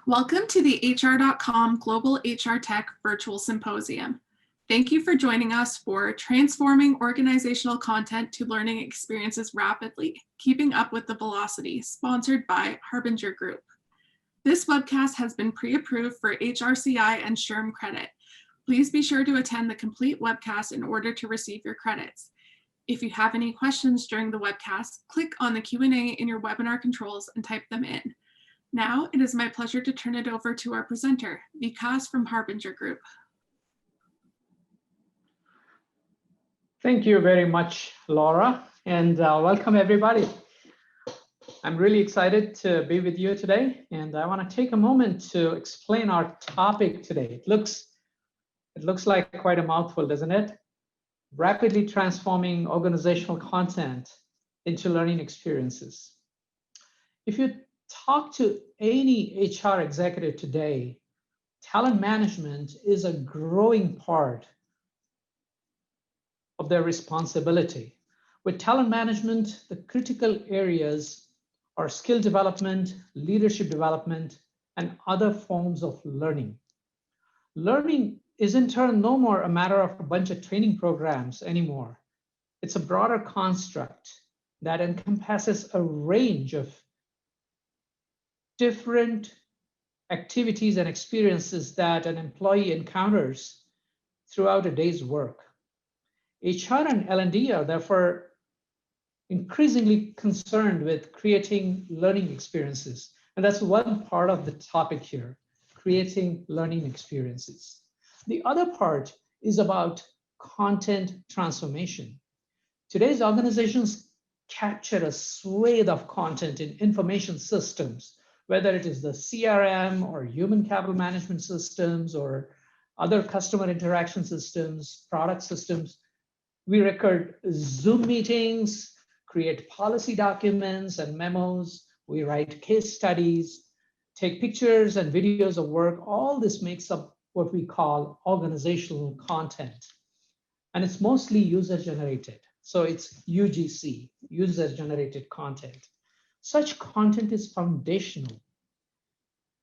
Welcome to the HR.com Global HR Tech Virtual Symposium. Thank you for joining us for Transforming Organizational Content to Learning Experiences Rapidly, Keeping Up with the Velocity, sponsored by Harbinger Group. This webcast has been pre-approved for HRCI and SHRM credit. Please be sure to attend the complete webcast in order to receive your credits. If you have any questions during the webcast, click on the Q&A in your webinar controls and type them in. Now, it is my pleasure to turn it over to our presenter, Vikas from Harbinger Group. Thank you very much, Laura, and welcome everybody. I'm really excited to be with you today, and I want to take a moment to explain our topic today. It looks like quite a mouthful, doesn't it? Rapidly transforming organizational content into learning experiences. If you talk to any HR executive today, talent management is a growing part of their responsibility. With talent management, the critical areas are skill development, leadership development, and other forms of learning. Learning is in turn no more a matter of a bunch of training programs anymore. It's a broader construct that encompasses a range of different activities and experiences that an employee encounters throughout a day's work. HR and L&D are therefore increasingly concerned with creating learning experiences. And that's one part of the topic here, creating learning experiences. The other part is about content transformation. Today's organizations capture a swathe of content in information systems, whether it is the CRM or human capital management systems or other customer interaction systems, product systems. We record Zoom meetings, create policy documents and memos. We write case studies, take pictures and videos of work. All this makes up what we call organizational content. And it's mostly user-generated. So it's UGC, user-generated content. Such content is foundational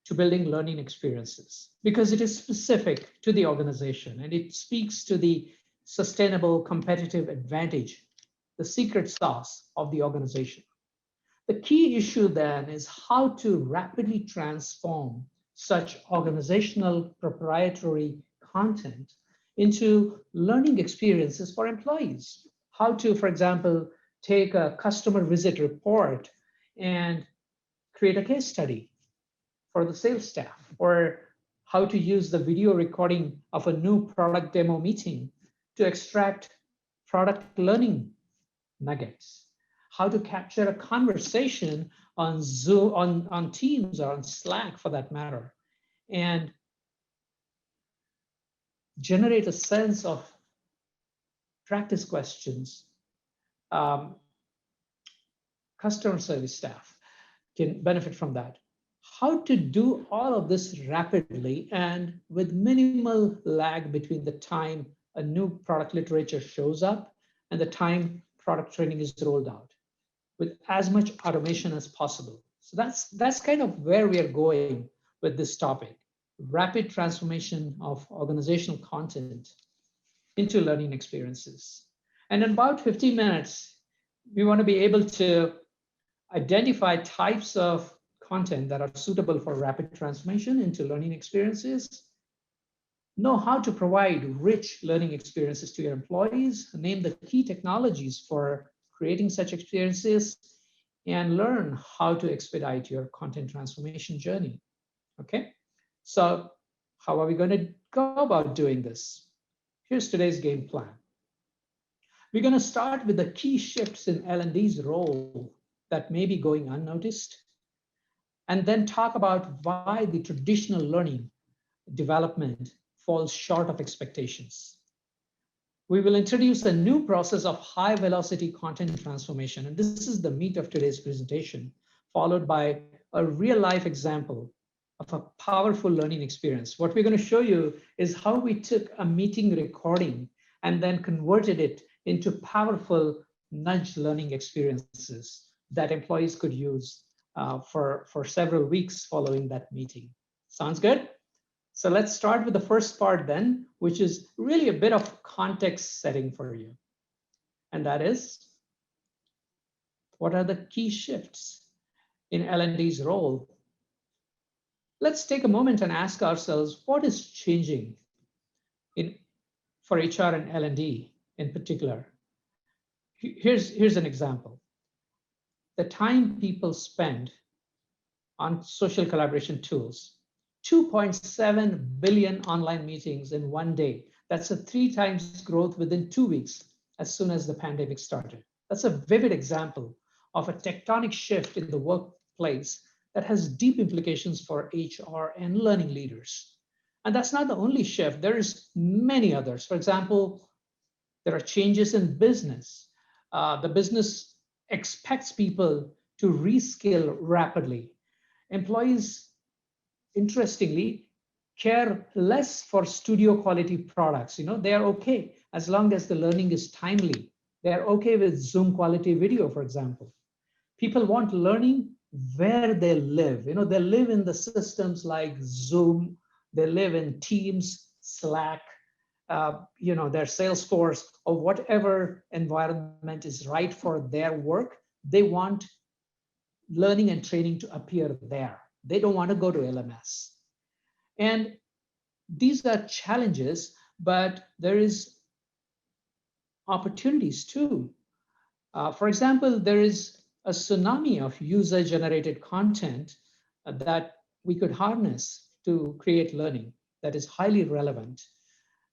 to building learning experiences because it is specific to the organization and it speaks to the sustainable competitive advantage, the secret sauce of the organization. The key issue then is how to rapidly transform such organizational proprietary content into learning experiences for employees. How to, for example, take a customer visit report and create a case study for the sales staff, or how to use the video recording of a new product demo meeting to extract product learning nuggets, how to capture a conversation on Zoom, on Teams or on Slack for that matter, and generate a sense of practice questions. Customer service staff can benefit from that. How to do all of this rapidly and with minimal lag between the time a new product literature shows up and the time product training is rolled out, with as much automation as possible. So that's kind of where we are going with this topic, rapid transformation of organizational content into learning experiences. And in about 15 minutes, we want to be able to identify types of content that are suitable for rapid transformation into learning experiences, know how to provide rich learning experiences to your employees, name the key technologies for creating such experiences, and learn how to expedite your content transformation journey. Okay, so how are we going to go about doing this? Here's today's game plan. We're going to start with the key shifts in L&D's role that may be going unnoticed, and then talk about why the traditional learning development falls short of expectations. We will introduce a new process of high velocity content transformation, and this is the meat of today's presentation, followed by a real life example of a powerful learning experience. What we're going to show you is how we took a meeting recording and then converted it into powerful nudge learning experiences that employees could use for several weeks following that meeting. Sounds good? So let's start with the first part then, which is really a bit of context setting for you. And that is, what are the key shifts in L&D's role? Let's take a moment and ask ourselves, what is changing for HR and L&D in particular? Here's an example. The time people spend on social collaboration tools, 2.7 billion online meetings in one day. That's a 3 times growth within 2 weeks as soon as the pandemic started. That's a vivid example of a tectonic shift in the workplace that has deep implications for HR and learning leaders. And that's not the only shift. There's many others. For example, there are changes in business. The business expects people to reskill rapidly. Employees, interestingly, care less for studio quality products. They are okay as long as the learning is timely. They are okay with Zoom quality video, for example. People want learning where they live. They live in the systems like Zoom. They live in Teams, Slack, their Salesforce, or whatever environment is right for their work. They want learning and training to appear there. They don't want to go to LMS. And these are challenges, but there is opportunities too. For example, there is a tsunami of user-generated content that we could harness to create learning that is highly relevant.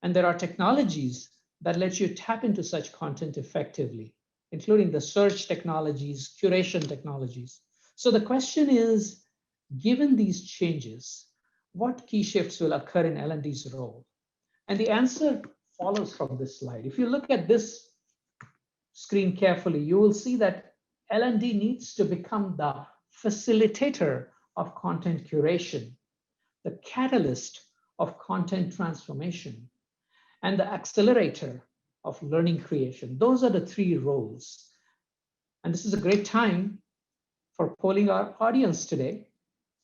And there are technologies that let you tap into such content effectively, including the search technologies, curation technologies. So the question is, given these changes, what key shifts will occur in L&D's role? And the answer follows from this slide. If you look at this screen carefully, you will see that L&D needs to become the facilitator of content curation, the catalyst of content transformation, and the accelerator of learning creation. Those are the 3 roles. And this is a great time for polling our audience today.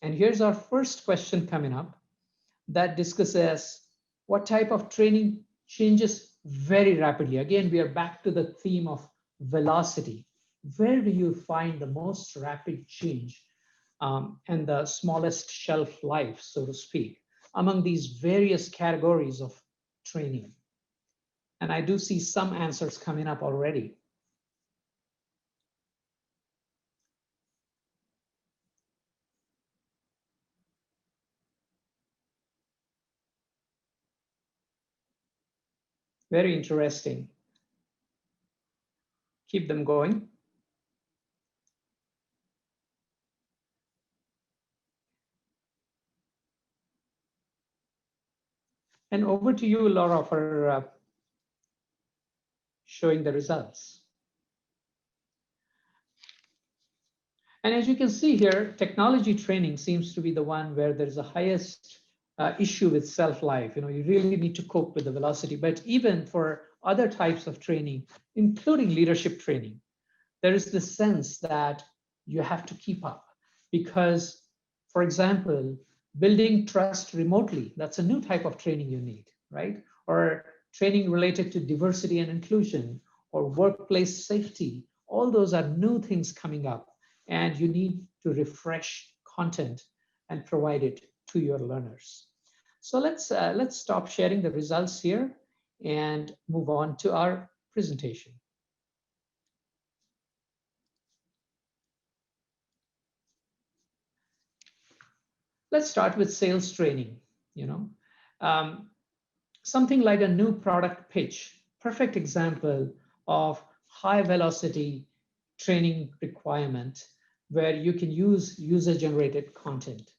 And here's our first question coming up that discusses what type of training changes very rapidly. Again, we are back to the theme of velocity. Where do you find the most rapid change and the smallest shelf life, so to speak, among these various categories of training? And I do see some answers coming up already. Very interesting. Keep them going. And over to you, Laura, for showing the results. And as you can see here, technology training seems to be the one where there's the highest issue with self-life. You really need to cope with the velocity. But even for other types of training, including leadership training, there is this sense that you have to keep up because, for example, building trust remotely, that's a new type of training you need, right? Or training related to diversity and inclusion or workplace safety. All those are new things coming up, and you need to refresh content and provide it to your learners. So let's stop sharing the results here and move on to our presentation. Let's start with sales training. Something like a new product pitch, perfect example of high velocity training requirement where you can use user-generated content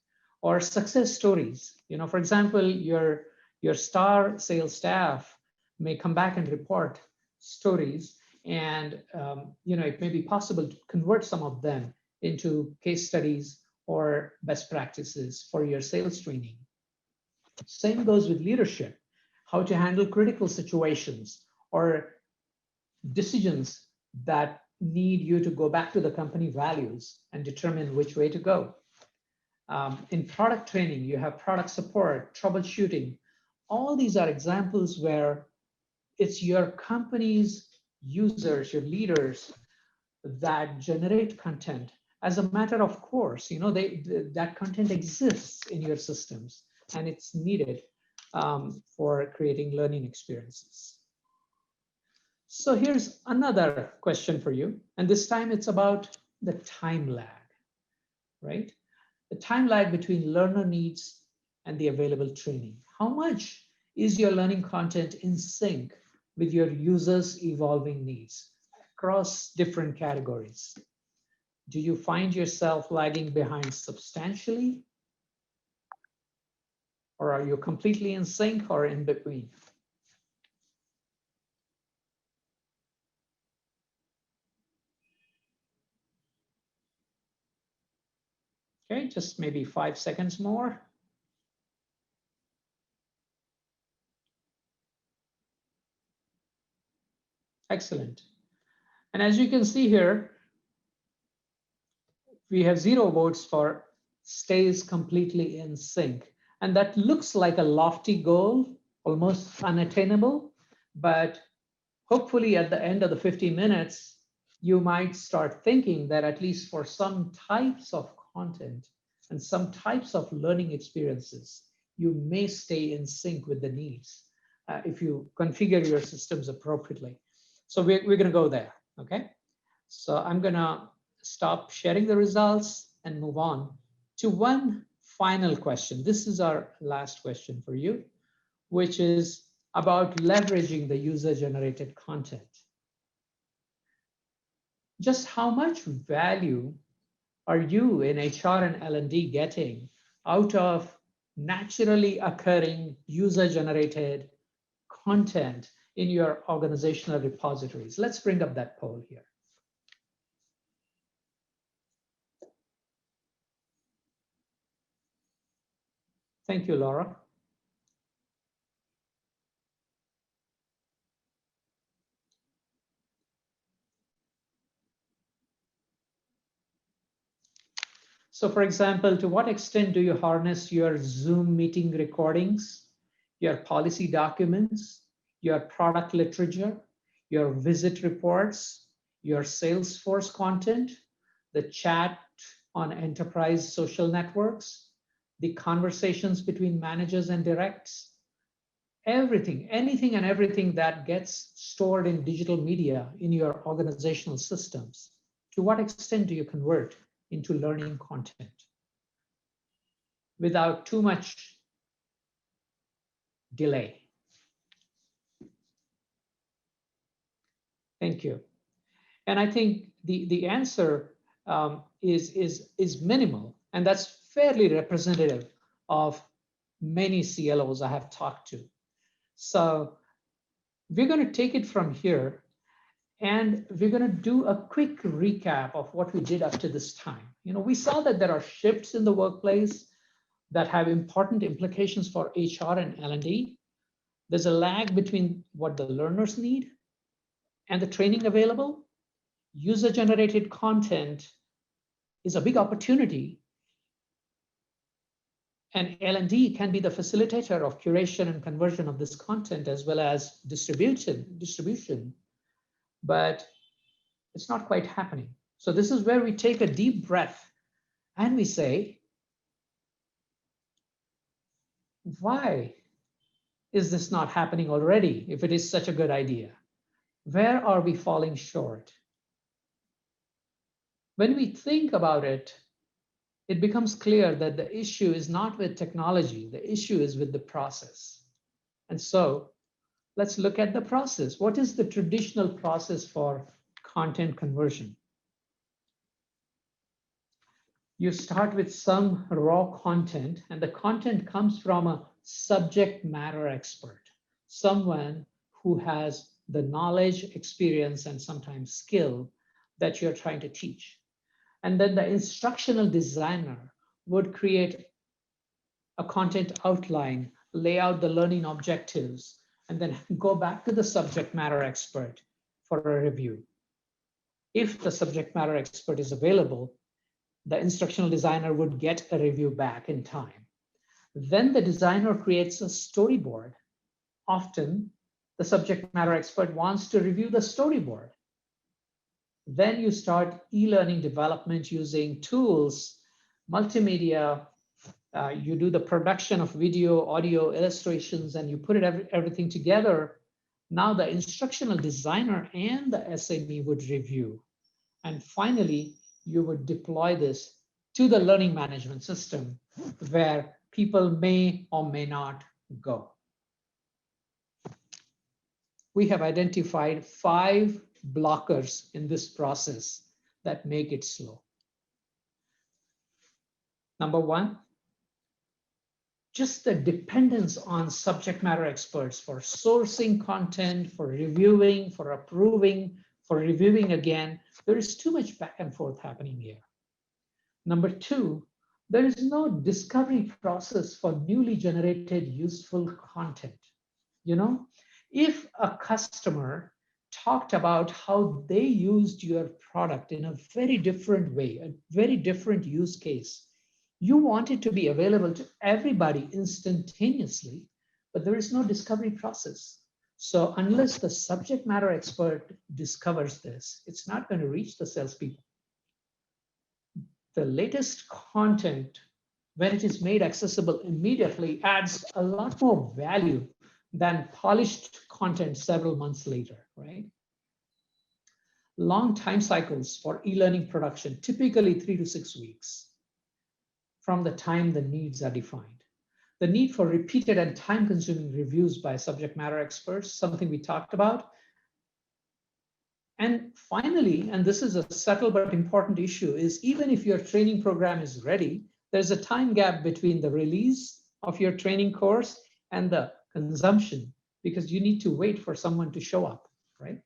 or success stories. For example, your star sales staff may come back and report stories, and it may be possible to convert some of them into case studies or best practices for your sales training. Same goes with leadership, how to handle critical situations or decisions that need you to go back to the company values and determine which way to go. In product training, you have product support, troubleshooting. All these are examples where it's your company's users, your leaders that generate content as a matter of course. That content exists in your systems and it's needed for creating learning experiences. So here's another question for you, and this time it's about the time lag, right? The time lag between learner needs and the available training. How much is your learning content in sync with your users' evolving needs across different categories? Do you find yourself lagging behind substantially? Or are you completely in sync or in between? Okay, just maybe 5 seconds more. Excellent. And as you can see here, we have 0 votes for stays completely in sync. And that looks like a lofty goal, almost unattainable, but hopefully at the end of the 50 minutes, you might start thinking that at least for some types of content and some types of learning experiences, you may stay in sync with the needs if you configure your systems appropriately. So we're going to go there, okay? So I'm going to stop sharing the results and move on to one final question. This is our last question for you, which is about leveraging the user-generated content. Just how much value are you in HR and L&D getting out of naturally occurring user-generated content in your organizational repositories? Let's bring up that poll here. Thank you, Laura. So for example, to what extent do you harness your Zoom meeting recordings, your policy documents, your product literature, your visit reports, your Salesforce content, the chat on enterprise social networks, the conversations between managers and directs, everything, anything and everything that gets stored in digital media in your organizational systems? To what extent do you convert into learning content without too much delay? Thank you. And I think the answer is minimal, and that's fairly representative of many CLOs I have talked to. So we're going to take it from here, and we're going to do a quick recap of what we did up to this time. We saw that there are shifts in the workplace that have important implications for HR and L&D. There's a lag between what the learners need and the training available. User-generated content is a big opportunity, and L&D can be the facilitator of curation and conversion of this content as well as distribution, but it's not quite happening. So this is where we take a deep breath and we say, why is this not happening already if it is such a good idea? Where are we falling short? When we think about it, it becomes clear that the issue is not with technology, the issue is with the process. And so let's look at the process. What is the traditional process for content conversion? You start with some raw content, and the content comes from a subject matter expert, someone who has the knowledge, experience, and sometimes skill that you're trying to teach. And then the instructional designer would create a content outline, lay out the learning objectives, and then go back to the subject matter expert for a review. If the subject matter expert is available, the instructional designer would get a review back in time. Then the designer creates a storyboard. Often, the subject matter expert wants to review the storyboard. Then you start e-learning development using tools, multimedia. You do the production of video, audio, illustrations, and you put everything together. Now the instructional designer and the SME would review. And finally, you would deploy this to the learning management system where people may or may not go. We have identified 5 blockers in this process that make it slow. Number 1, just the dependence on subject matter experts for sourcing content, for reviewing, for approving, for reviewing again. There is too much back and forth happening here. Number 2, there is no discovery process for newly generated useful content. You know, if a customer talked about how they used your product in a very different way, a very different use case, you want it to be available to everybody instantaneously, but there is no discovery process. So unless the subject matter expert discovers this, it's not going to reach the salespeople. The latest content, when it is made accessible immediately, adds a lot more value than polished content several months later, right? Long time cycles for e-learning production, typically 3 to 6 weeks from the time the needs are defined. The need for repeated and time-consuming reviews by subject matter experts, something we talked about. And finally, and this is a subtle but important issue, is even if your training program is ready, there's a time gap between the release of your training course and the consumption, because you need to wait for someone to show up, right?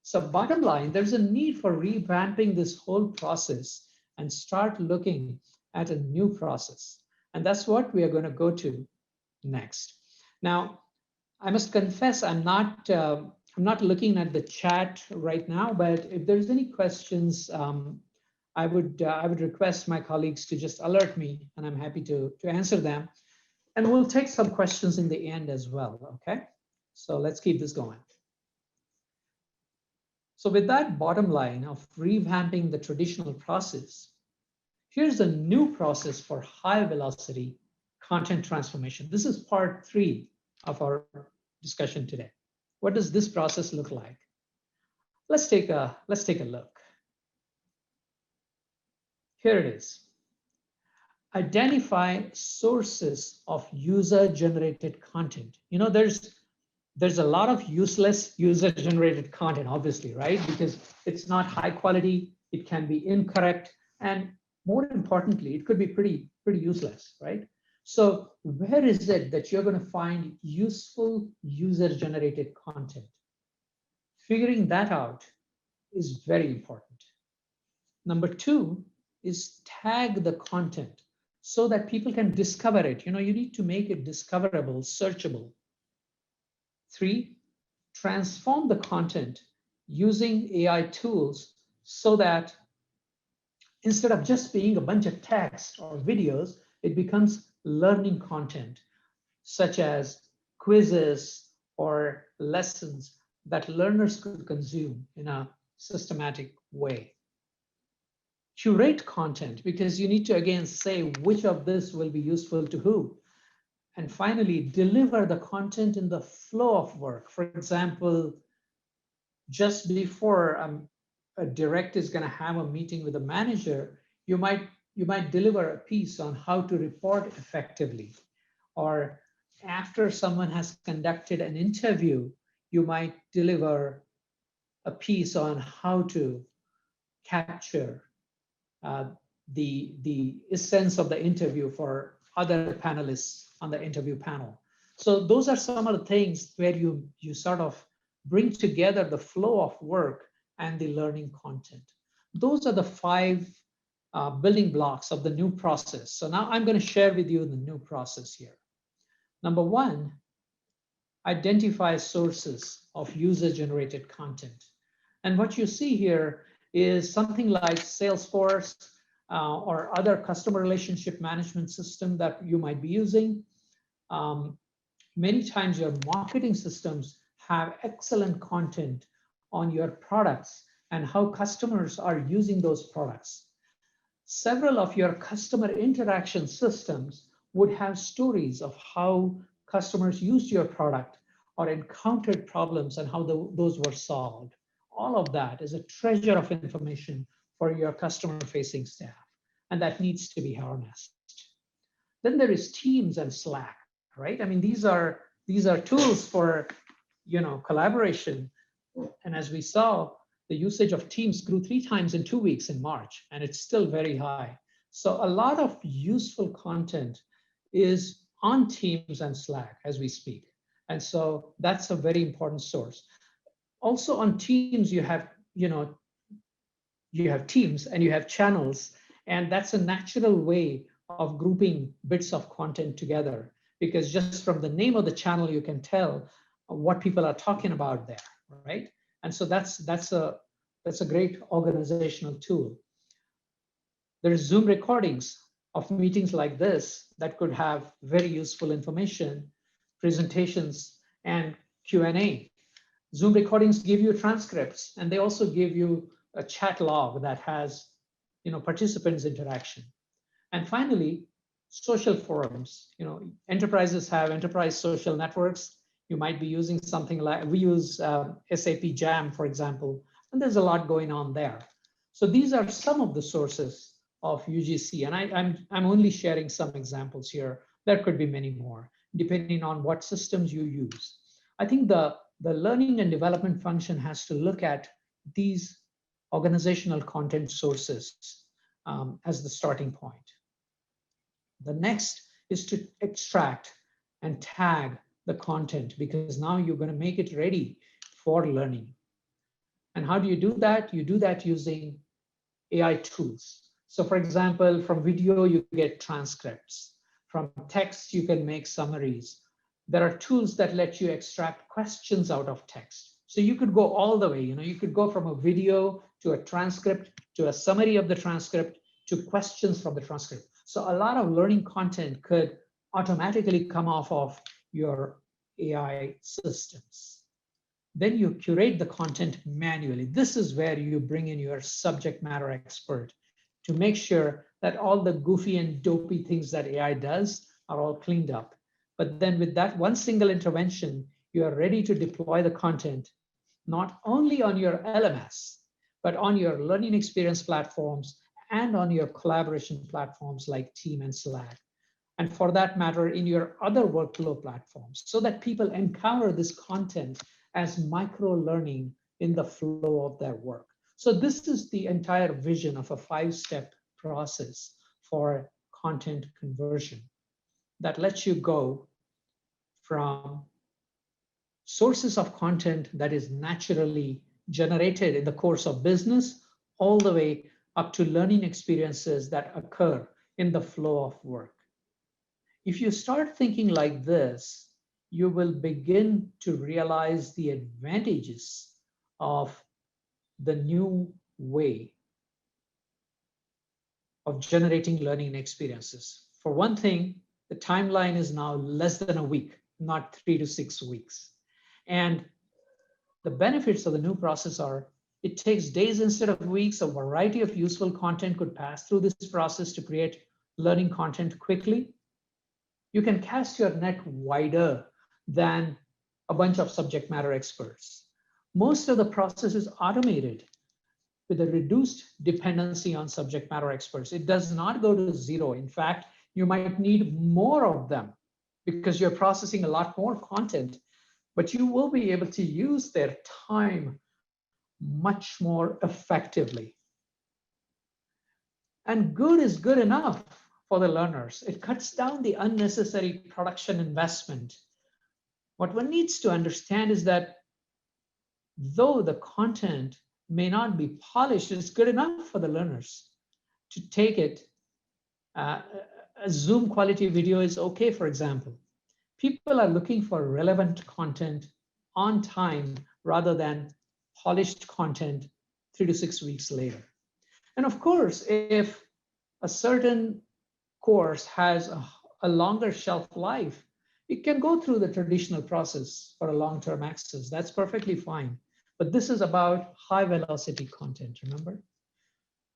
So bottom line, there's a need for revamping this whole process and start looking at a new process. And that's what we are going to go to next. Now, I must confess, I'm not looking at the chat right now, but if there's any questions, I would request my colleagues to just alert me, and I'm happy to answer them. And we'll take some questions in the end as well, okay? So let's keep this going. So with that bottom line of revamping the traditional process, here's a new process for high velocity content transformation. This is part 3 of our discussion today. What does this process look like? Let's take a look. Here it is. Identify sources of user-generated content. You know, there's a lot of useless user-generated content, obviously, right? Because it's not high quality, it can be incorrect, and more importantly, it could be pretty useless, right? So where is it that you're going to find useful user-generated content? Figuring that out is very important. Number 2 is tag the content so that people can discover it. You know, you need to make it discoverable, searchable. 3, transform the content using AI tools so that instead of just being a bunch of text or videos, it becomes learning content, such as quizzes or lessons that learners could consume in a systematic way. Curate content, because you need to, again, say which of this will be useful to who. And finally, deliver the content in the flow of work. For example, just before a direct is going to have a meeting with a manager, you might deliver a piece on how to report effectively. Or after someone has conducted an interview, you might deliver a piece on how to capture the essence of the interview for other panelists on the interview panel. So those are some of the things where you sort of bring together the flow of work and the learning content. Those are the 5 building blocks of the new process. So now I'm going to share with you the new process here. Number 1, identify sources of user-generated content. And what you see here is something like Salesforce or other customer relationship management system that you might be using. Many times your marketing systems have excellent content on your products and how customers are using those products. Several of your customer interaction systems would have stories of how customers used your product or encountered problems and how those were solved. All of that is a treasure of information for your customer-facing staff, and that needs to be harnessed. Then there is Teams and Slack, right? I mean, these are tools for collaboration. And as we saw, the usage of Teams grew 3 times in 2 weeks in March, and it's still very high. So a lot of useful content is on Teams and Slack as we speak. And so that's a very important source. Also on Teams, you have teams and you have channels, and that's a natural way of grouping bits of content together, because just from the name of the channel, you can tell what people are talking about there, right? And so that's a great organizational tool. There's Zoom recordings of meetings like this that could have very useful information, presentations, and Q&A. Zoom recordings give you transcripts, and they also give you a chat log that has participants' interaction. And finally, social forums. Enterprises have enterprise social networks. You might be using something like, we use SAP Jam, for example, and there's a lot going on there. So these are some of the sources of UGC, and I'm only sharing some examples here. There could be many more, depending on what systems you use. I think the learning and development function has to look at these organizational content sources as the starting point. The next is to extract and tag the content, because now you're going to make it ready for learning. And how do you do that? You do that using AI tools. So for example, from video, you get transcripts. From text, you can make summaries. There are tools that let you extract questions out of text. So you could go all the way, you could go from a video to a transcript, to a summary of the transcript, to questions from the transcript. So a lot of learning content could automatically come off of your AI systems. Then you curate the content manually. This is where you bring in your subject matter expert to make sure that all the goofy and dopey things that AI does are all cleaned up. But then with that one single intervention, you are ready to deploy the content, not only on your LMS, but on your learning experience platforms and on your collaboration platforms like Team and Slack. And for that matter, in your other workflow platforms, so that people encounter this content as micro-learning in the flow of their work. So this is the entire vision of a 5-step process for content conversion that lets you go from sources of content that is naturally generated in the course of business all the way up to learning experiences that occur in the flow of work. If you start thinking like this, you will begin to realize the advantages of the new way of generating learning experiences. For one thing, the timeline is now less than a week, not 3 to 6 weeks. And the benefits of the new process are, it takes days instead of weeks. A variety of useful content could pass through this process to create learning content quickly. You can cast your net wider than a bunch of subject matter experts. Most of the process is automated with a reduced dependency on subject matter experts. It does not go to zero. In fact, you might need more of them because you're processing a lot more content, but you will be able to use their time much more effectively. And good is good enough for the learners. It cuts down the unnecessary production investment. What one needs to understand is that though the content may not be polished, it's good enough for the learners to take it. A Zoom quality video is okay, for example. People are looking for relevant content on time rather than polished content 3 to 6 weeks later. And of course, if a certain course has a longer shelf life, it can go through the traditional process for a long-term access. That's perfectly fine. But this is about high velocity content, remember?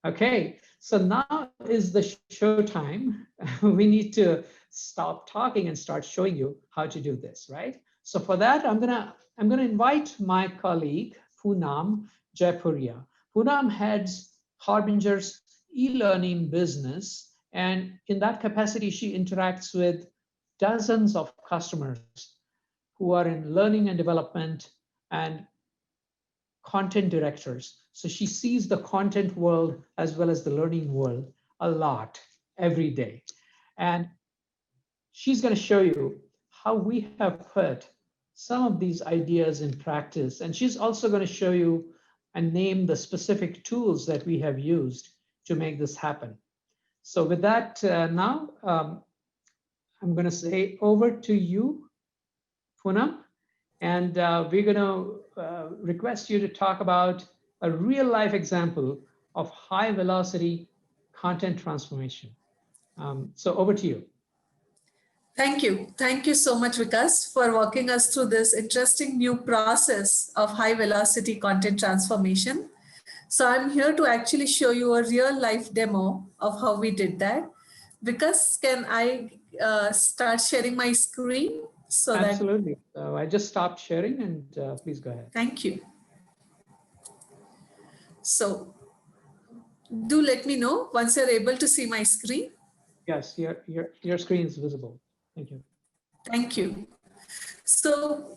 Okay, so now is the show time. We need to stop talking and start showing you how to do this, right? So for that, I'm gonna invite my colleague, Poonam Jaipuria. Poonam heads Harbinger's e-learning business, and in that capacity, she interacts with dozens of customers who are in learning and development and content directors. So she sees the content world as well as the learning world a lot every day. And she's going to show you how we have put some of these ideas in practice. And she's also going to show you and name the specific tools that we have used to make this happen. So with that, now I'm going to say over to you, Poonam, and we're going to request you to talk about a real life example of high velocity content transformation. So over to you. Thank you. Thank you so much, Vikas, for walking us through this interesting new process of high velocity content transformation. So I'm here to actually show you a real life demo of how we did that. Vikas, can I start sharing my screen? So Absolutely. So I just stopped sharing, and please go ahead. Thank you. So do let me know once you're able to see my screen. Yes, your screen is visible. Thank you. Thank you. So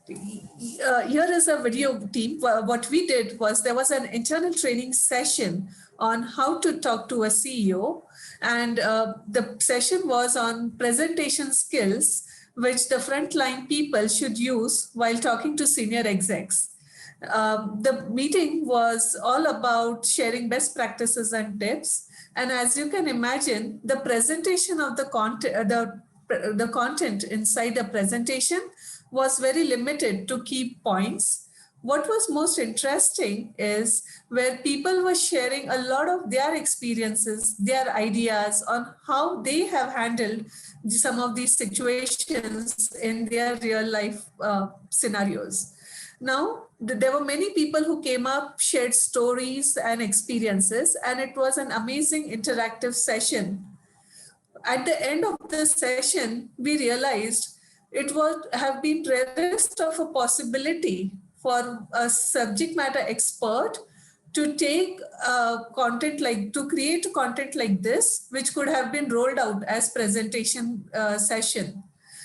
here is a video team. What we did was there was an internal training session on how to talk to a CEO. And the session was on presentation skills, which the frontline people should use while talking to senior execs. The meeting was all about sharing best practices and tips. And as you can imagine, the presentation of the content, the content inside the presentation was very limited to key points. What was most interesting is where people were sharing a lot of their experiences, their ideas on how they have handled some of these situations in their real life scenarios. Now, there were many people who came up, shared stories and experiences, and it was an amazing interactive session. At the end of the session, we realized it would have been rarest of a possibility for a subject matter expert to take to create content like this, which could have been rolled out as presentation session.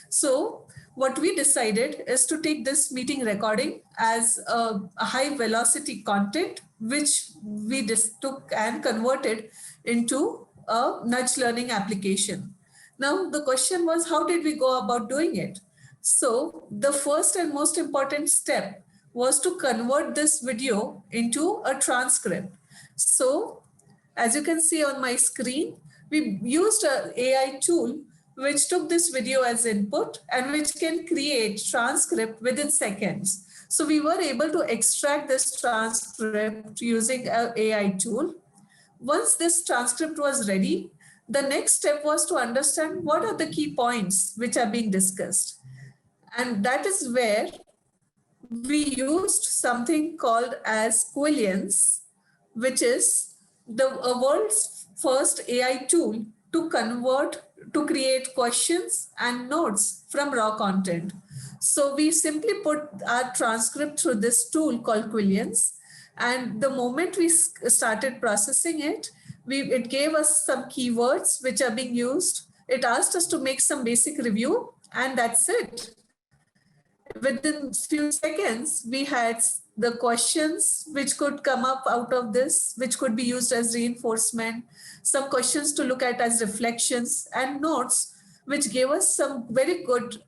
So what we decided is to take this meeting recording as a high velocity content, which we took and converted into a nudge learning application. Now, the question was, how did we go about doing it? So the first and most important step was to convert this video into a transcript. So as you can see on my screen, we used an AI tool which took this video as input and which can create transcript within seconds. So we were able to extract this transcript using an AI tool. Once this transcript was ready, the next step was to understand what are the key points which are being discussed. And that is where we used something called as Quillians, which is the world's first AI tool to create questions and notes from raw content. So we simply put our transcript through this tool called Quillians. And the moment we started processing it, it gave us some keywords which are being used. It asked us to make some basic review, and that's it. Within few seconds, we had the questions which could come up out of this, which could be used as reinforcement, some questions to look at as reflections, and notes, which gave us some very good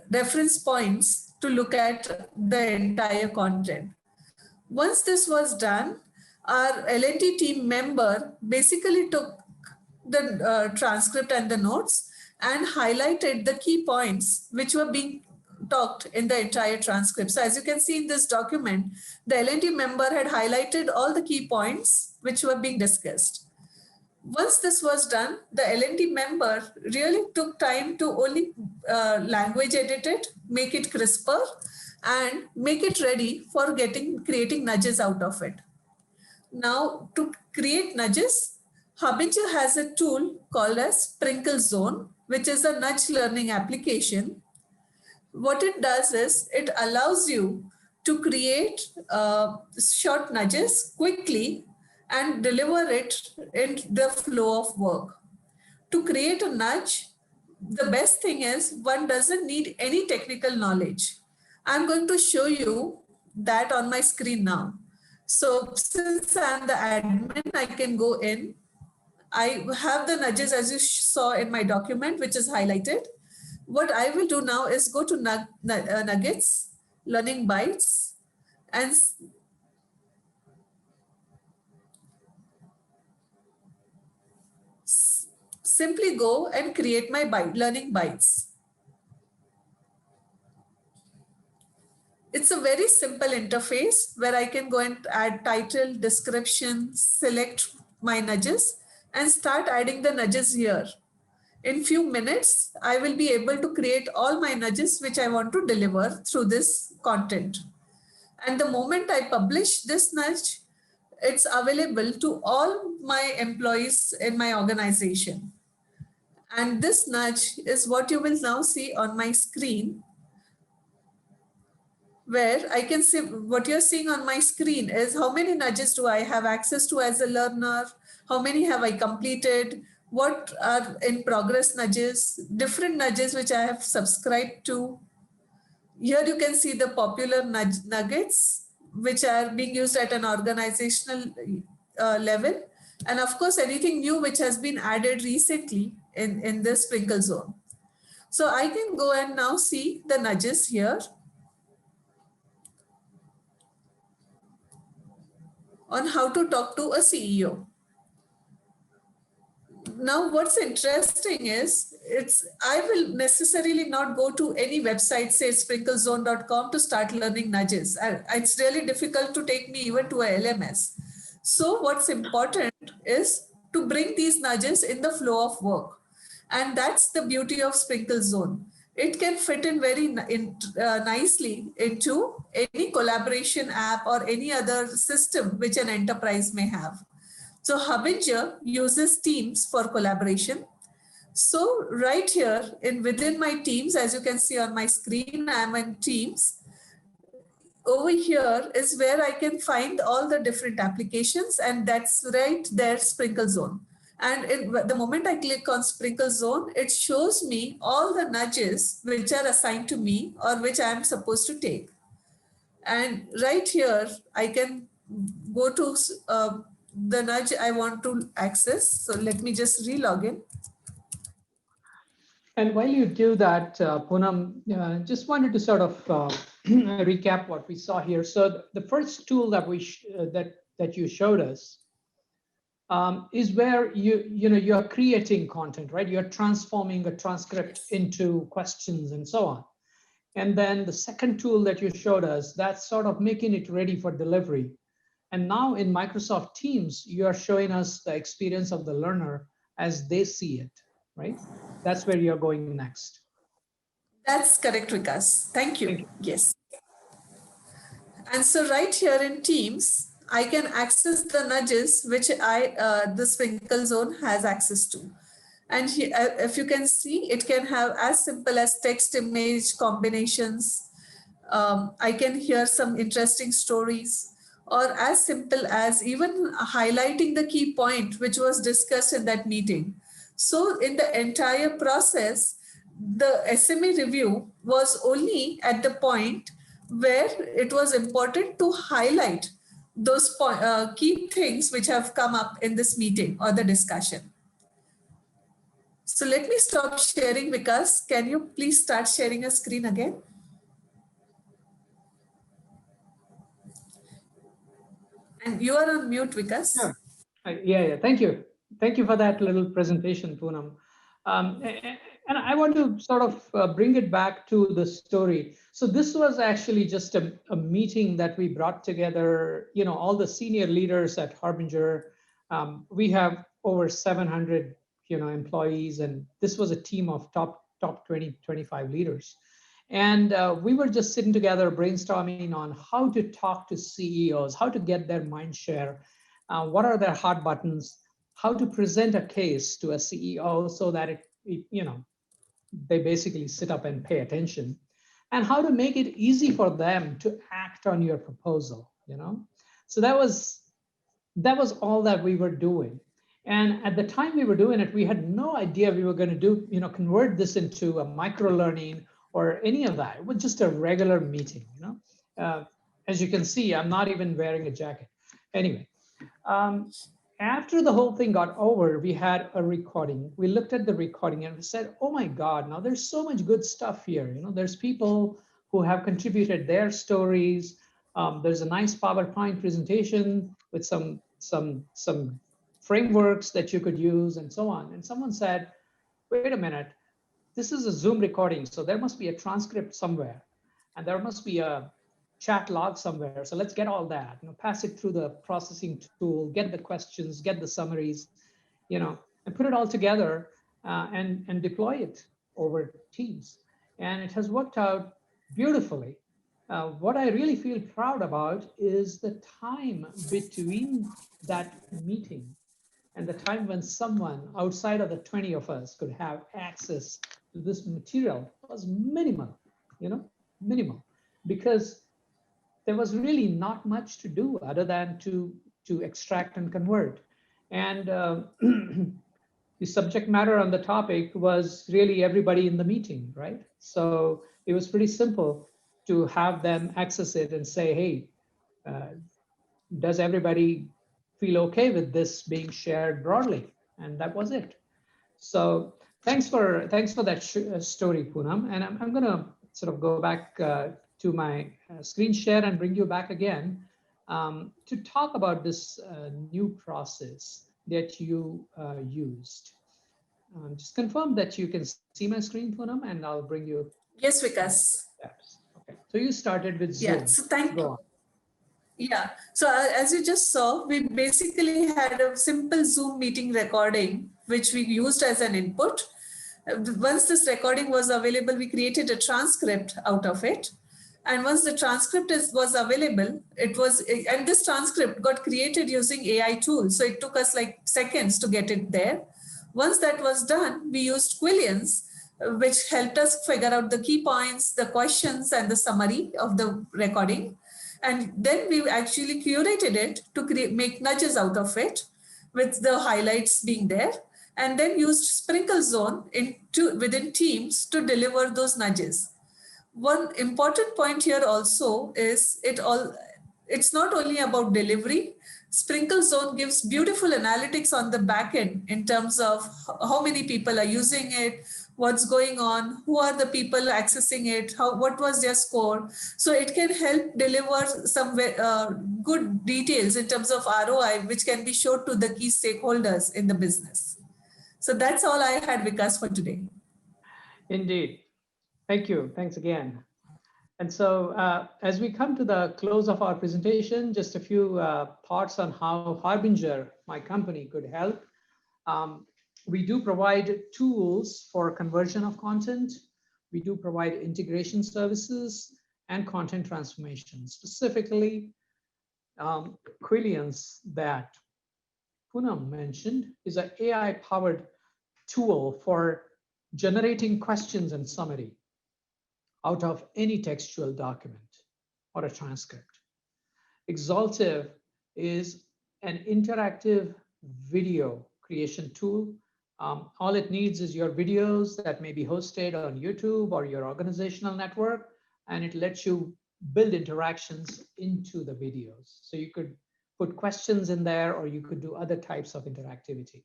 reference points to look at the entire content. Once this was done, our L&D team member basically took the transcript and the notes and highlighted the key points which were being talked in the entire transcript. So as you can see in this document, the L&D member had highlighted all the key points which were being discussed. Once this was done, the L&D member really took time to only language edit it, make it crisper, and make it ready for creating nudges out of it. Now, to create nudges, Hubinja has a tool called as Sprinkle Zone, which is a nudge learning application. What it does is it allows you to create short nudges quickly and deliver it in the flow of work. To create a nudge, the best thing is one doesn't need any technical knowledge. I'm going to show you that on my screen now. So since I'm the admin, I can go in. I have the nudges as you saw in my document, which is highlighted. What I will do now is go to Nuggets, Learning Bites, and simply go and create my learning bites. It's a very simple interface where I can go and add title, description, select my nudges, and start adding the nudges here. In few minutes, I will be able to create all my nudges which I want to deliver through this content. And the moment I publish this nudge, it's available to all my employees in my organization. And this nudge is what you will now see on my screen, where I can see what you're seeing on my screen is how many nudges do I have access to as a learner, how many have I completed, what are in progress nudges, different nudges which I have subscribed to. Here you can see the popular nuggets which are being used at an organizational level. And of course, anything new which has been added recently in this Sprinkle Zone. So I can go and now see the nudges here on how to talk to a CEO. Now, what's interesting is I will necessarily not go to any website, say sprinklezone.com, to start learning nudges. It's really difficult to take me even to a LMS. So what's important is to bring these nudges in the flow of work. And that's the beauty of Sprinkle Zone. It can fit in very nicely into any collaboration app or any other system which an enterprise may have. So Hubinja uses Teams for collaboration. So right here within my Teams, as you can see on my screen, I'm in Teams. Over here is where I can find all the different applications, and that's right there, Sprinkle Zone. And the moment I click on Sprinkle Zone, it shows me all the nudges which are assigned to me or which I'm supposed to take. And right here, I can go to the nudge I want to access. So let me just re-log in. And while you do that, Poonam, just wanted to sort of recap what we saw here. So the first tool that that you showed us is where you're creating content, right? You're transforming a transcript into questions and so on. And then the second tool that you showed us, that's sort of making it ready for delivery. And now in Microsoft Teams, you are showing us the experience of the learner as they see it, right? That's where you're going next. That's correct, Vikas. Thank you. Yes. And so right here in Teams, I can access the nudges which the Sprinkle Zone has access to. And here, if you can see, it can have as simple as text image combinations. I can hear some interesting stories, or as simple as even highlighting the key point which was discussed in that meeting. So in the entire process, the SME review was only at the point where it was important to highlight those key things which have come up in this meeting or the discussion. So let me stop sharing, Vikas. Can you please start sharing a screen again? And you are on mute, Vikas. Yeah. Thank you. Thank you for that little presentation, Poonam. And I want to sort of bring it back to the story. So this was actually just a meeting that we brought together, all the senior leaders at Harbinger. We have over 700, employees, and this was a team of top 20, 25 leaders. And we were just sitting together brainstorming on how to talk to CEOs, how to get their mind share, what are their hot buttons, how to present a case to a CEO so that they basically sit up and pay attention, and how to make it easy for them to act on your proposal. So that was all that we were doing. And at the time we were doing it, we had no idea we were going to do, convert this into a micro learning or any of that. It was just a regular meeting. As you can see, I'm not even wearing a jacket. Anyway, after the whole thing got over, we had a recording. We looked at the recording and we said, oh my God, now there's so much good stuff here. There's people who have contributed their stories. There's a nice PowerPoint presentation with some frameworks that you could use and so on. And someone said, wait a minute, this is a Zoom recording, so there must be a transcript somewhere, and there must be a chat log somewhere. So let's get all that, pass it through the processing tool, get the questions, get the summaries, and put it all together and deploy it over Teams. And it has worked out beautifully. What I really feel proud about is the time between that meeting and the time when someone outside of the 20 of us could have access to this material was minimal, minimal, because there was really not much to do other than to extract and convert. And the subject matter on the topic was really everybody in the meeting, right? So it was pretty simple to have them access it and say, hey, does everybody feel okay with this being shared broadly? And that was it. So thanks for that story, Poonam. And I'm going to sort of go back to my screen share and bring you back again to talk about this new process that you used. Just confirm that you can see my screen, Poonam, and I'll bring you. Yes, Vikas. Steps. Okay. So you started with Zoom. Yeah, so thank you. Yeah, so as you just saw, we basically had a simple Zoom meeting recording, which we used as an input. Once this recording was available, we created a transcript out of it. And once the transcript was available, and this transcript got created using AI tools. So it took us like seconds to get it there. Once that was done, we used Quillians, which helped us figure out the key points, the questions, and the summary of the recording. And then we actually curated it to make nudges out of it, with the highlights being there, and then used Sprinkle Zone within Teams to deliver those nudges. One important point here also is it's not only about delivery. Sprinkle Zone gives beautiful analytics on the back end in terms of how many people are using it, what's going on, who are the people accessing it, what was their score. So it can help deliver some good details in terms of ROI, which can be showed to the key stakeholders in the business. So that's all I had, Vikas, for today. Indeed. Thank you. Thanks again. And so as we come to the close of our presentation, just a few thoughts on how Harbinger, my company, could help. We do provide tools for conversion of content. We do provide integration services and content transformation. Specifically, Quillians that Poonam mentioned is an AI-powered tool for generating questions and summary out of any textual document or a transcript. Exaltive is an interactive video creation tool. All it needs is your videos that may be hosted on YouTube or your organizational network, and it lets you build interactions into the videos. So you could put questions in there, or you could do other types of interactivity.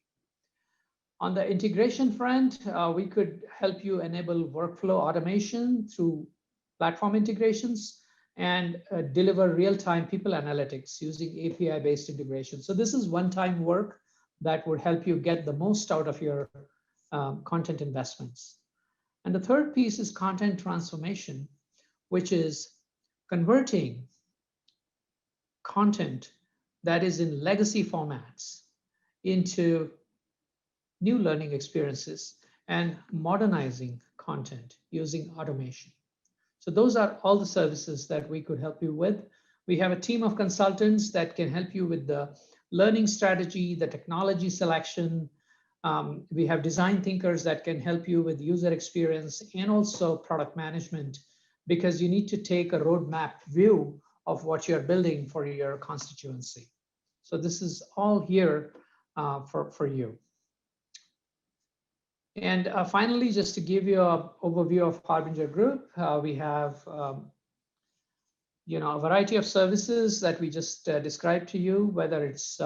On the integration front, we could help you enable workflow automation through platform integrations and deliver real-time people analytics using API-based integration. So this is one-time work that would help you get the most out of your content investments. And the third piece is content transformation, which is converting content that is in legacy formats into new learning experiences and modernizing content using automation. So those are all the services that we could help you with. We have a team of consultants that can help you with the learning strategy, the technology selection. We have design thinkers that can help you with user experience and also product management, because you need to take a roadmap view of what you're building for your constituency. So this is all here for you. And finally, just to give you an overview of Harbinger Group, we have a variety of services that we just described to you, whether it's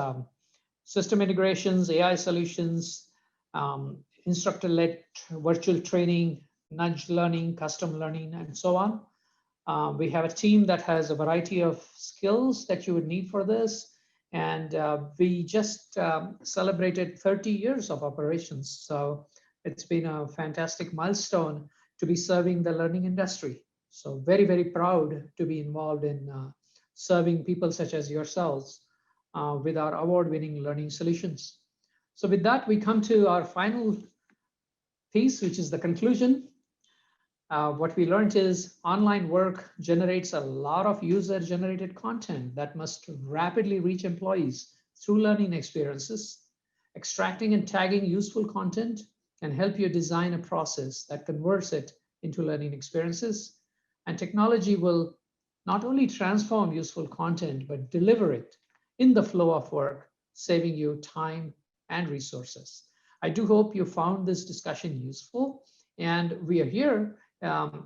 system integrations, AI solutions, instructor-led virtual training, nudge learning, custom learning, and so on. We have a team that has a variety of skills that you would need for this. And we just celebrated 30 years of operations. So it's been a fantastic milestone to be serving the learning industry. So very, very proud to be involved in serving people such as yourselves with our award-winning learning solutions. So with that, we come to our final piece, which is the conclusion. What we learned is online work generates a lot of user-generated content that must rapidly reach employees through learning experiences. Extracting and tagging useful content can help you design a process that converts it into learning experiences. And technology will not only transform useful content, but deliver it in the flow of work, saving you time and resources. I do hope you found this discussion useful, and we are here.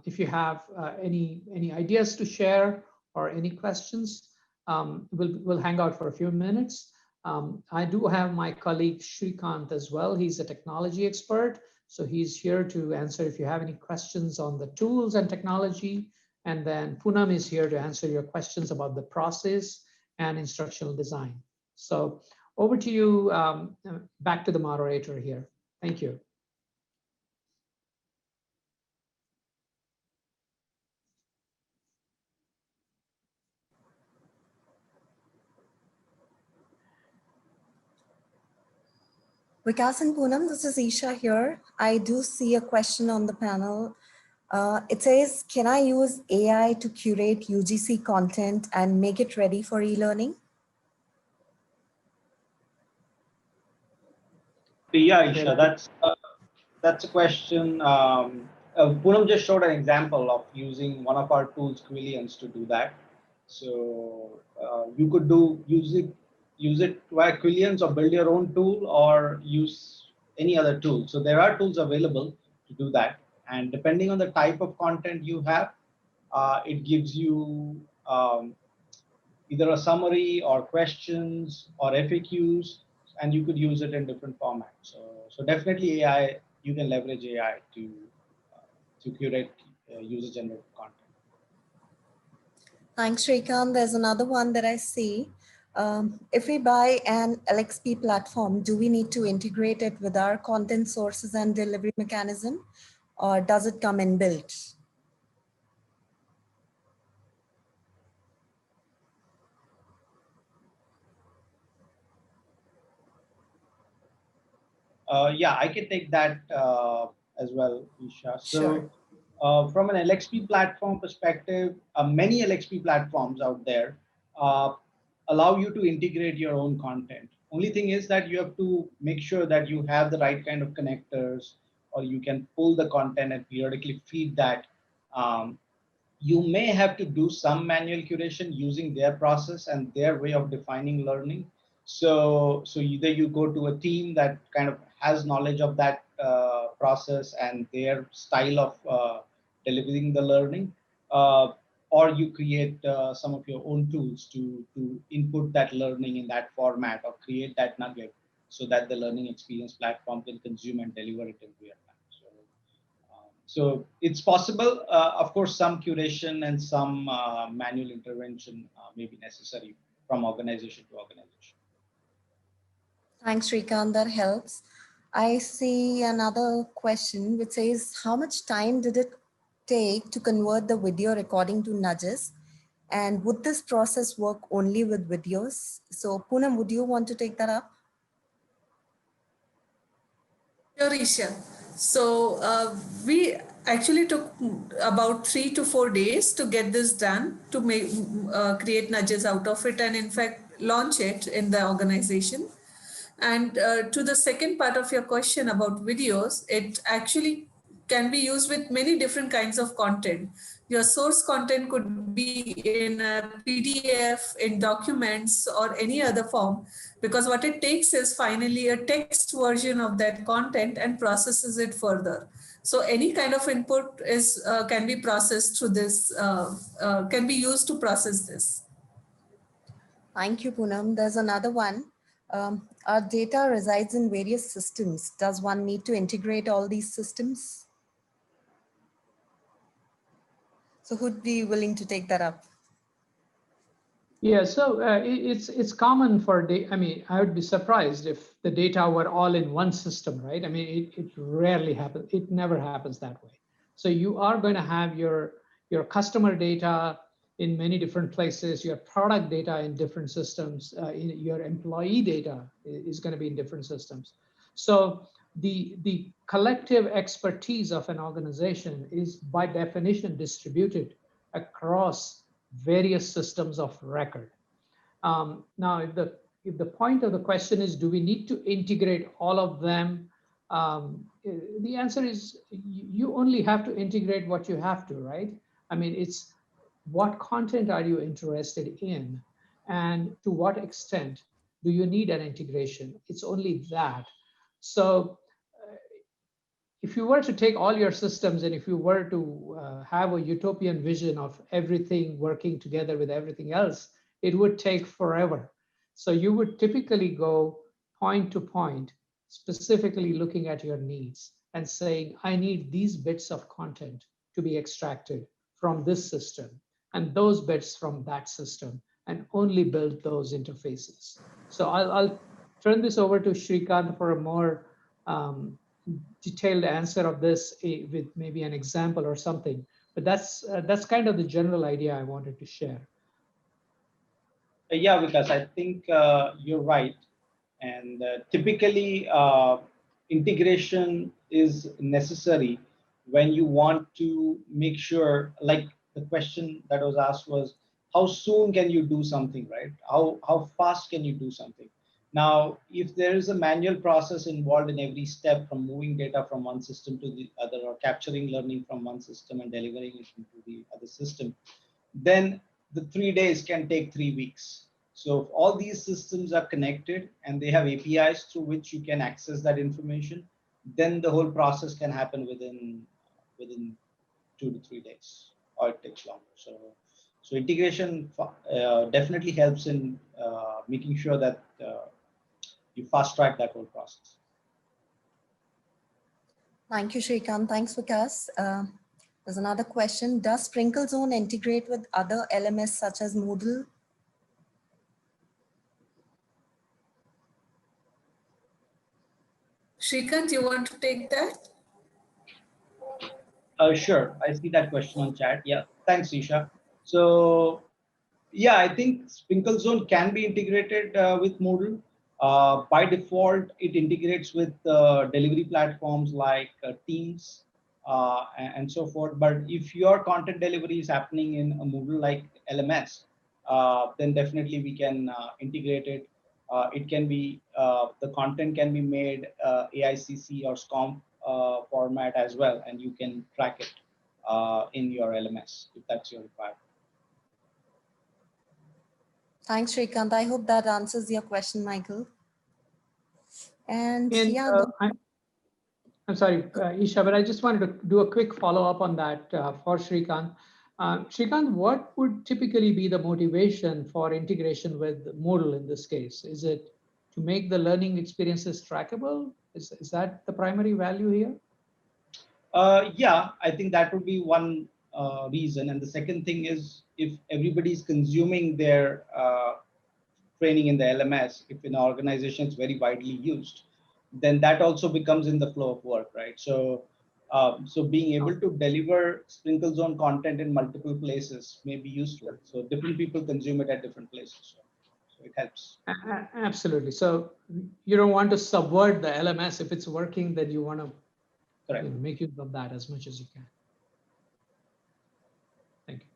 If you have any ideas to share or any questions, we'll hang out for a few minutes. I do have my colleague Shrikant as well. He's a technology expert, so he's here to answer if you have any questions on the tools and technology. And then Poonam is here to answer your questions about the process and instructional design. So over to you, back to the moderator here. Thank you. Vikas and Poonam, this is Isha here. I do see a question on the panel. It says, can I use AI to curate UGC content and make it ready for e-learning? Yeah, Isha, that's a question. Poonam just showed an example of using one of our tools, Quillians, to do that. So you could use it via Quillians or build your own tool or use any other tool. So there are tools available to do that. And depending on the type of content you have, it gives you either a summary or questions or FAQs, and you could use it in different formats. So definitely AI, you can leverage AI to curate user-generated content. Thanks, Shrikant. There's another one that I see. If we buy an LXP platform, do we need to integrate it with our content sources and delivery mechanism, or does it come inbuilt? Yeah, I can take that as well, Isha. So Sure. From an LXP platform perspective, many LXP platforms out there allow you to integrate your own content. Only thing is that you have to make sure that you have the right kind of connectors, or you can pull the content and periodically feed that. You may have to do some manual curation using their process and their way of defining learning. So either you go to a team that kind of has knowledge of that process and their style of delivering the learning, or you create some of your own tools to input that learning in that format or create that nugget so that the learning experience platform can consume and deliver it in real time. So it's possible. Of course, some curation and some manual intervention may be necessary from organization to organization. Thanks, Shrikant. That helps. I see another question which says, how much time did it take to convert the video recording to nudges? And would this process work only with videos? So Poonam, would you want to take that up? Sure, Isha. So we actually took about 3 to 4 days to get this done, to make create nudges out of it, and in fact launch it in the organization. And to the second part of your question about videos, it actually can be used with many different kinds of content. Your source content could be in a PDF, in documents, or any other form, because what it takes is finally a text version of that content and processes it further. So any kind of input is can be processed through this, can be used to process this. Thank you, Poonam. There's another one. Our data resides in various systems. Does one need to integrate all these systems? So who'd be willing to take that up? Yeah, so it's common for I mean, I would be surprised if the data were all in one system, right? I mean, it rarely happens. It never happens that way. So you are going to have your customer data in many different places, your product data in different systems, your employee data is going to be in different systems. So the collective expertise of an organization is by definition distributed across various systems of record. Now, if the point of the question is, do we need to integrate all of them? The answer is you only have to integrate what you have to, right? I mean, it's what content are you interested in, and to what extent do you need an integration? It's only that. So if you were to take all your systems and if you were to have a utopian vision of everything working together with everything else, it would take forever. So you would typically go point to point, specifically looking at your needs and saying, I need these bits of content to be extracted from this system and those bits from that system, and only build those interfaces. So I'll turn this over to Shrikant for a more detailed answer of this with maybe an example or something, but that's kind of the general idea I wanted to share. Yeah, because I think you're right. And typically, integration is necessary when you want to make sure, like the question that was asked was, how soon can you do something, right? How fast can you do something? Now, if there is a manual process involved in every step, from moving data from one system to the other, or capturing learning from one system and delivering it into the other system, then the 3 days can take 3 weeks. So if all these systems are connected and they have APIs through which you can access that information, then the whole process can happen within 2 to 3 days, or it takes longer. So integration definitely helps in making sure that you fast track that whole process. Thank you, Shrikant. Thanks, Vikas. There's another question. Does Sprinkle Zone integrate with other LMS such as Moodle? Shrikant, you want to take that? Sure, I see that question on chat. Yeah, thanks, Isha. So yeah, I think Sprinkle Zone can be integrated with Moodle. By default, it integrates with delivery platforms like Teams and so forth. But if your content delivery is happening in a Moodle like LMS, then definitely we can integrate it. It can be, the content can be made AICC or SCOMP format as well, and you can track it in your LMS if that's your requirement. Thanks, Shrikant. I hope that answers your question, Michael. And yeah, I'm sorry, Isha, but I just wanted to do a quick follow-up on that for Shrikant. Shrikant, what would typically be the motivation for integration with Moodle in this case? Is it to make the learning experiences trackable? Is that the primary value here? Yeah, I think that would be one reason. And the second thing is, if everybody's consuming their training in the LMS, if in an organization it's very widely used, then that also becomes in the flow of work, right? So, so being able to deliver sprinkle zone content in multiple places may be useful. So different people consume it at different places. So it helps. Absolutely. So you don't want to subvert the LMS. If it's working, then you want to make use of that as much as you can. Thank you.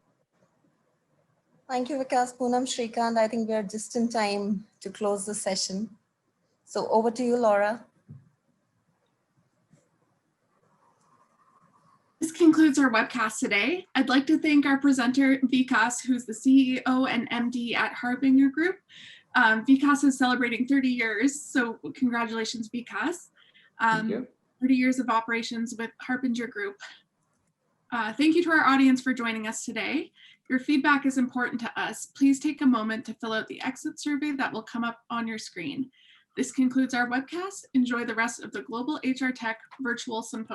Thank you, Vikas. Poonam, Shrikant, I think we're just in time to close the session. So over to you, Laura. This concludes our webcast today. I'd like to thank our presenter, Vikas, who's the CEO and MD at Harbinger Group. Vikas is celebrating 30 years, so congratulations, Vikas. Thank you. 30 years of operations with Harbinger Group. Thank you to our audience for joining us today. Your feedback is important to us. Please take a moment to fill out the exit survey that will come up on your screen. This concludes our webcast. Enjoy the rest of the Global HR Tech Virtual Symposium.